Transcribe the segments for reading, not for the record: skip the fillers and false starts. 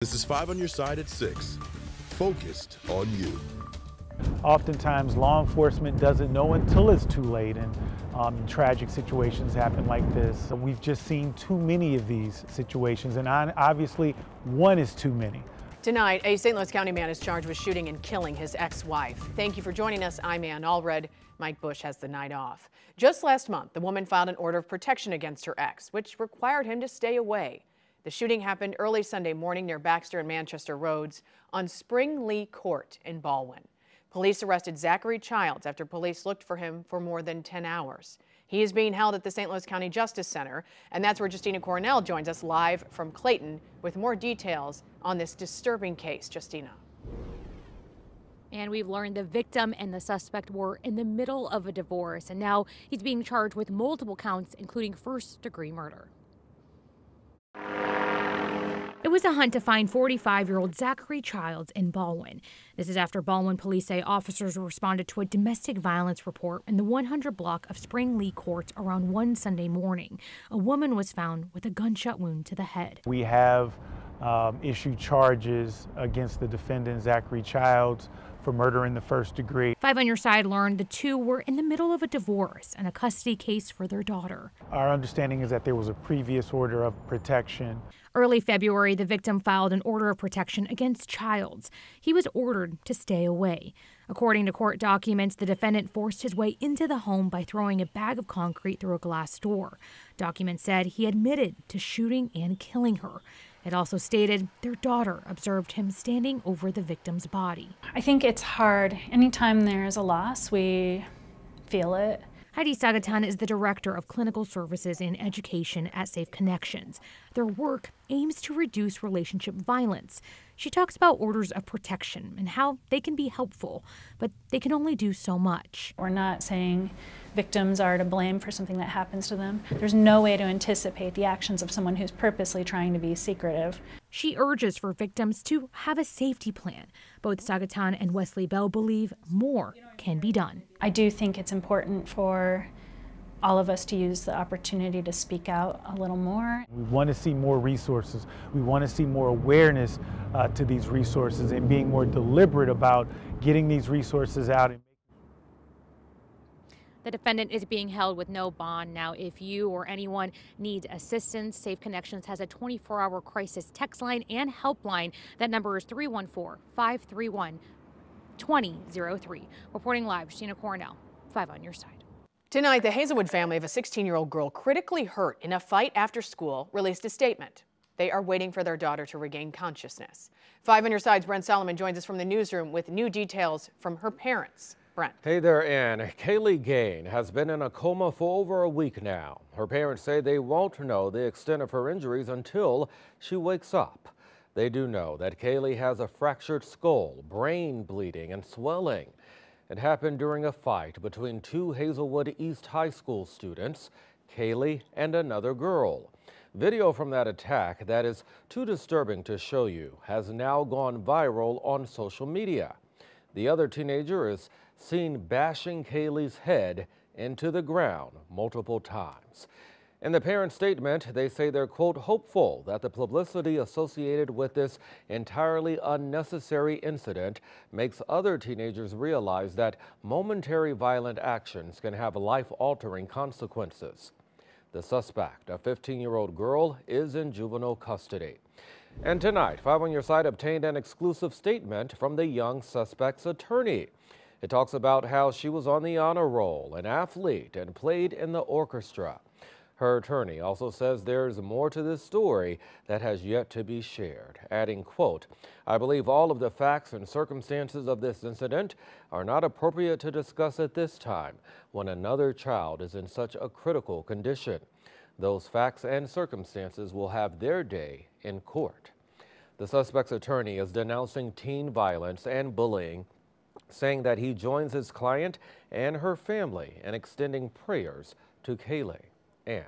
This is 5 on your side at 6. Focused on you. Oftentimes, law enforcement doesn't know until it's too late, and tragic situations happen like this. We've just seen too many of these situations, and obviously, one is too many. Tonight, a St. Louis County man is charged with shooting and killing his ex-wife. Thank you for joining us. I'm Ann Allred. Mike Bush has the night off. Just last month, the woman filed an order of protection against her ex, which required him to stay away. The shooting happened early Sunday morning near Baxter and Manchester Roads on Spring Lee Court in Balwin. Police arrested Zachary Childs after police looked for him for more than 10 hours. He is being held at the St. Louis County Justice Center, and that's where Justina Cornell joins us live from Clayton with more details on this disturbing case. Justina. And we've learned the victim and the suspect were in the middle of a divorce, and now he's being charged with multiple counts, including first-degree murder. It was a hunt to find 45-year-old Zachary Childs in Balwin. This is after Balwin police say officers responded to a domestic violence report in the 100 block of Spring Lee Court around 1 Sunday morning. A woman was found with a gunshot wound to the head. We have issued charges against the defendant, Zachary Childs, for murder in the first degree. 5 on your side learned the two were in the middle of a divorce and a custody case for their daughter. Our understanding is that there was a previous order of protection. Early February, the victim filed an order of protection against Childs. He was ordered to stay away. According to court documents, the defendant forced his way into the home by throwing a bag of concrete through a glass door. Documents said he admitted to shooting and killing her. It also stated their daughter observed him standing over the victim's body. I think it's hard. Anytime there's a loss, we feel it. Heidi Sagatan is the Director of Clinical Services and Education at Safe Connections. Their work aims to reduce relationship violence. She talks about orders of protection and how they can be helpful, but they can only do so much. We're not saying victims are to blame for something that happens to them. There's no way to anticipate the actions of someone who's purposely trying to be secretive. She urges for victims to have a safety plan. Both Sagatan and Wesley Bell believe more can be done. I do think it's important for all of us to use the opportunity to speak out a little more. We want to see more resources. We want to see more awareness to these resources and being more deliberate about getting these resources out. The defendant is being held with no bond. Now, if you or anyone needs assistance, Safe Connections has a 24-hour crisis text line and helpline. That number is 314-531-2003. Reporting live, Justina Cornell, 5 on your side. Tonight, the Hazelwood family of a 16-year-old girl critically hurt in a fight after school released a statement. They are waiting for their daughter to regain consciousness. 5 on your side's Brent Solomon joins us from the newsroom with new details from her parents. Brent. Hey there, Ann. Kaylee Gain has been in a coma for over a week now. Her parents say they won't know the extent of her injuries until she wakes up. They do know that Kaylee has a fractured skull, brain bleeding, and swelling. It happened during a fight between 2 Hazelwood East High School students, Kaylee and another girl. Video from that attack that is too disturbing to show you has now gone viral on social media. The other teenager is seen bashing Kaylee's head into the ground multiple times. In the parent statement, they say they're, quote, hopeful that the publicity associated with this entirely unnecessary incident makes other teenagers realize that momentary violent actions can have life-altering consequences. The suspect, a 15-year-old girl, is in juvenile custody. And tonight, 5 on your side obtained an exclusive statement from the young suspect's attorney. It talks about how she was on the honor roll, an athlete, and played in the orchestra. Her attorney also says there's more to this story that has yet to be shared, adding, quote, I believe all of the facts and circumstances of this incident are not appropriate to discuss at this time when another child is in such a critical condition. Those facts and circumstances will have their day in court. The suspect's attorney is denouncing teen violence and bullying, saying that he joins his client and her family in extending prayers to Kaylee. Ann.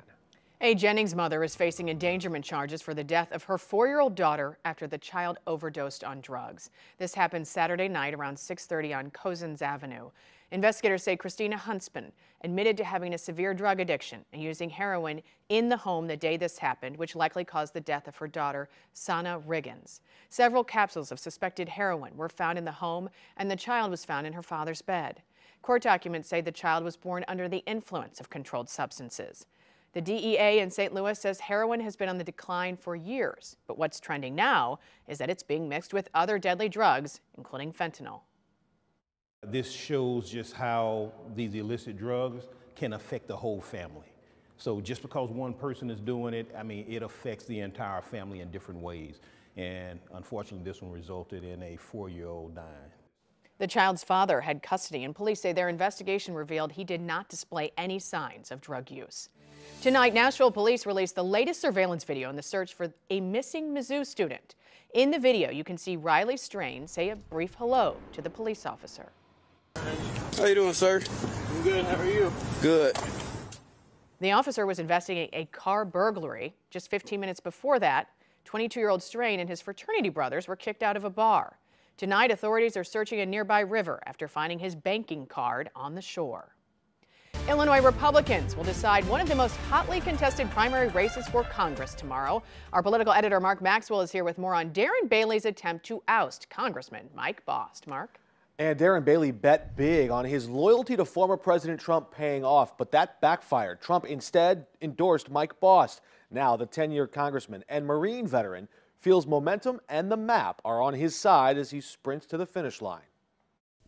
A Jennings mother is facing endangerment charges for the death of her 4-year-old daughter after the child overdosed on drugs. This happened Saturday night around 6:30 on Cozens Avenue. Investigators say Christina Huntsman admitted to having a severe drug addiction and using heroin in the home the day this happened, which likely caused the death of her daughter, Sana Riggins. Several capsules of suspected heroin were found in the home, and the child was found in her father's bed. Court documents say the child was born under the influence of controlled substances. The DEA in St. Louis says heroin has been on the decline for years, but what's trending now is that it's being mixed with other deadly drugs, including fentanyl. This shows just how these illicit drugs can affect the whole family. So just because one person is doing it, I mean, it affects the entire family in different ways. And unfortunately, this one resulted in a 4-year-old dying. The child's father had custody, and police say their investigation revealed he did not display any signs of drug use. Tonight, Nashville police released the latest surveillance video in the search for a missing Mizzou student. In the video, you can see Riley Strain say a brief hello to the police officer. How you doing, sir? I'm good. How are you? Good. The officer was investigating a car burglary. Just 15 minutes before that, 22-year-old Strain and his fraternity brothers were kicked out of a bar. Tonight, authorities are searching a nearby river after finding his banking card on the shore. Illinois Republicans will decide one of the most hotly contested primary races for Congress tomorrow. Our political editor Mark Maxwell is here with more on Darren Bailey's attempt to oust Congressman Mike Bost. Mark? And Darren Bailey bet big on his loyalty to former President Trump paying off, but that backfired. Trump instead endorsed Mike Bost. Now the 10-year congressman and Marine veteran feels momentum and the map are on his side as he sprints to the finish line.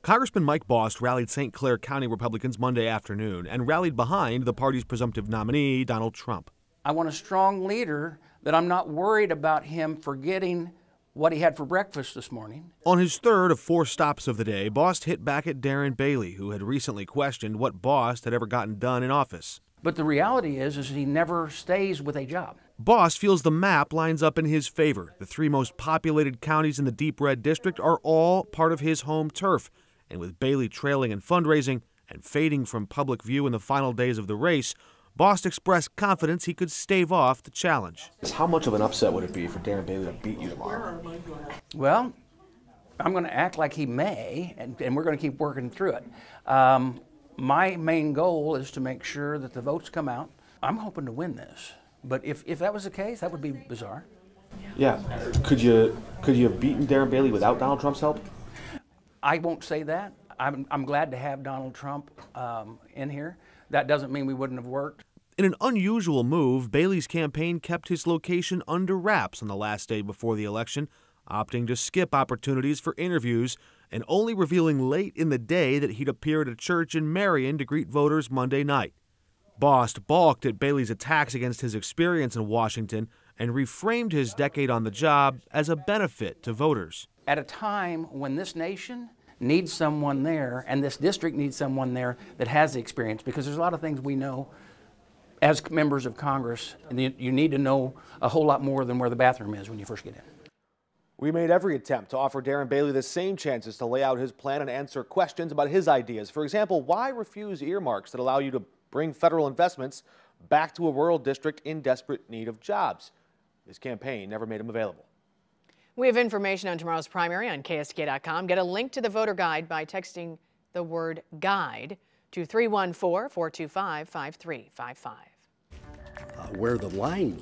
Congressman Mike Bost rallied St. Clair County Republicans Monday afternoon and rallied behind the party's presumptive nominee, Donald Trump. I want a strong leader that I'm not worried about him forgetting what he had for breakfast this morning. On his third of 4 stops of the day, Bost hit back at Darren Bailey, who had recently questioned what Bost had ever gotten done in office. But the reality is he never stays with a job. Bost feels the map lines up in his favor. The 3 most populated counties in the Deep Red District are all part of his home turf. And with Bailey trailing in fundraising and fading from public view in the final days of the race, Bost expressed confidence he could stave off the challenge. How much of an upset would it be for Darren Bailey to beat you tomorrow? Well, I'm going to act like he may, and we're going to keep working through it. My main goal is to make sure that the votes come out. I'm hoping to win this, but if that was the case, that would be bizarre. Yeah, could you have beaten Darren Bailey without Donald Trump's help? I won't say that. I'm glad to have Donald Trump in here. That doesn't mean we wouldn't have worked. In an unusual move, Bailey's campaign kept his location under wraps on the last day before the election, opting to skip opportunities for interviews and only revealing late in the day that he'd appear at a church in Marion to greet voters Monday night. Bost balked at Bailey's attacks against his experience in Washington and reframed his decade on the job as a benefit to voters. At a time when this nation needs someone there, and this district needs someone there that has the experience, because there's a lot of things we know as members of Congress, and you need to know a whole lot more than where the bathroom is when you first get in. We made every attempt to offer Darren Bailey the same chances to lay out his plan and answer questions about his ideas. For example, why refuse earmarks that allow you to bring federal investments back to a rural district in desperate need of jobs? His campaign never made him available. We have information on tomorrow's primary on KSK.com. Get a link to the voter guide by texting the word guide to 314-425-5355. Where the line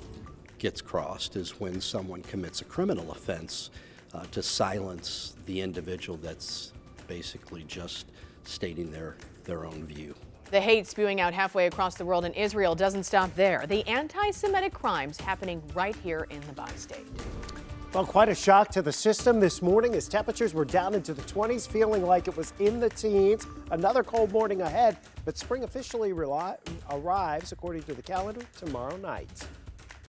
gets crossed is when someone commits a criminal offense to silence the individual that's basically just stating their own view. The hate spewing out halfway across the world in Israel doesn't stop there. The anti-Semitic crimes happening right here in the bi-state. Well, quite a shock to the system this morning as temperatures were down into the 20s, feeling like it was in the teens. Another cold morning ahead, but spring officially arrives, according to the calendar, tomorrow night.